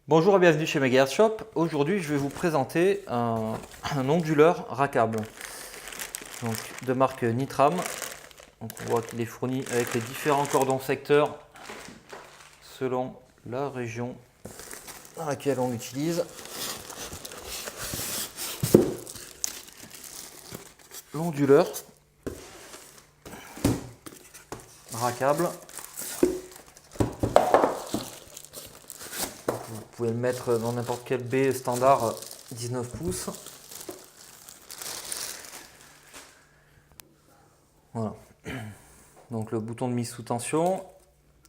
Bonjour et bienvenue chez Megahertz Shop. Aujourd'hui, je vais vous présenter un onduleur rackable donc, de marque Nitram. Donc, on voit qu'il est fourni avec les différents cordons secteurs selon la région dans laquelle on l'utilise. L'onduleur rackable. Vous pouvez le mettre dans n'importe quel baie standard 19 pouces. Voilà. Donc le bouton de mise sous tension.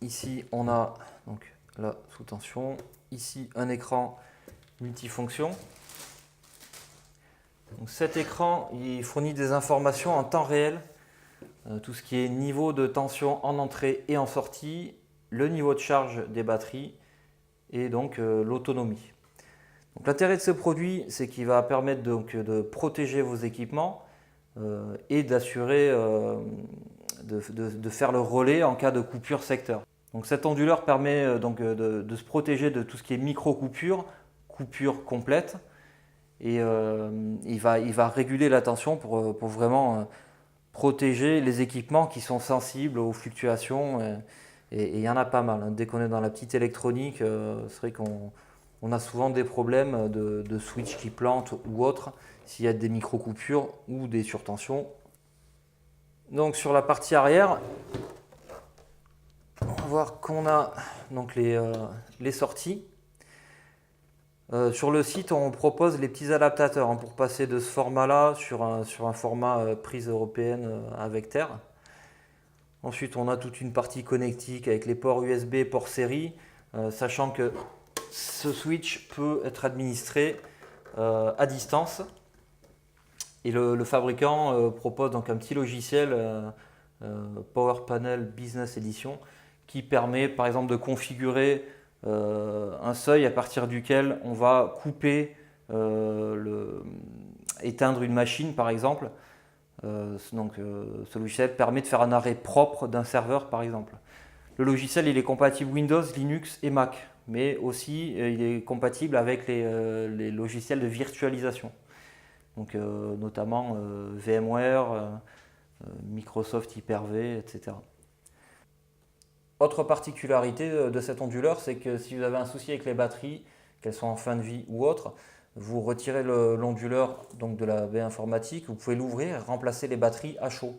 Ici on a donc la sous tension. Ici un écran multifonction. Donc cet écran il fournit des informations en temps réel. Tout ce qui est niveau de tension en entrée et en sortie, le niveau de charge des batteries et donc l'autonomie. L'intérêt de ce produit, c'est qu'il va permettre donc, de protéger vos équipements et d'assurer de faire le relais en cas de coupure secteur. Donc cet onduleur permet donc de se protéger de tout ce qui est micro-coupure, coupure complète, et il va réguler la tension pour vraiment protéger les équipements qui sont sensibles aux fluctuations. Et il y en a pas mal. Dès qu'on est dans la petite électronique, c'est vrai qu'on a souvent des problèmes de switch qui plantent ou autre, s'il y a des micro-coupures ou des surtensions. Donc sur la partie arrière, on va voir qu'on a donc les sorties. Sur le site, on propose les petits adaptateurs pour passer de ce format-là sur un format prise européenne avec terre. Ensuite, on a toute une partie connectique avec les ports USB et ports série, sachant que ce switch peut être administré à distance. Et le fabricant propose donc un petit logiciel Power Panel Business Edition qui permet par exemple de configurer un seuil à partir duquel on va couper, éteindre une machine par exemple. Ce logiciel permet de faire un arrêt propre d'un serveur par exemple. Le logiciel il est compatible Windows, Linux et Mac, mais aussi il est compatible avec les logiciels de virtualisation. Donc, notamment VMware, Microsoft Hyper-V, etc. Autre particularité de cet onduleur, c'est que si vous avez un souci avec les batteries, qu'elles soient en fin de vie ou autre, vous retirez l'onduleur de la baie informatique, vous pouvez l'ouvrir et remplacer les batteries à chaud.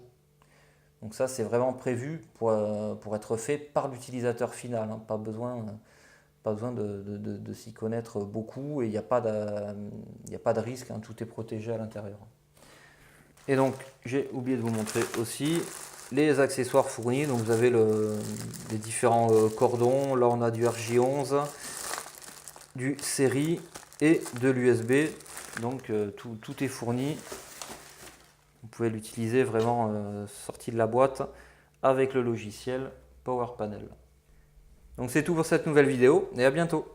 Donc ça c'est vraiment prévu pour être fait par l'utilisateur final, hein. Pas besoin de s'y connaître beaucoup et il n'y a pas de risque, hein, tout est protégé à l'intérieur. Et donc j'ai oublié de vous montrer aussi les accessoires fournis. Donc vous avez les différents cordons. Là on a du RJ11, du série et de l'USB. Donc tout est fourni. Vous pouvez l'utiliser vraiment sorti de la boîte avec le logiciel Power Panel. Donc c'est tout pour cette nouvelle vidéo et à bientôt.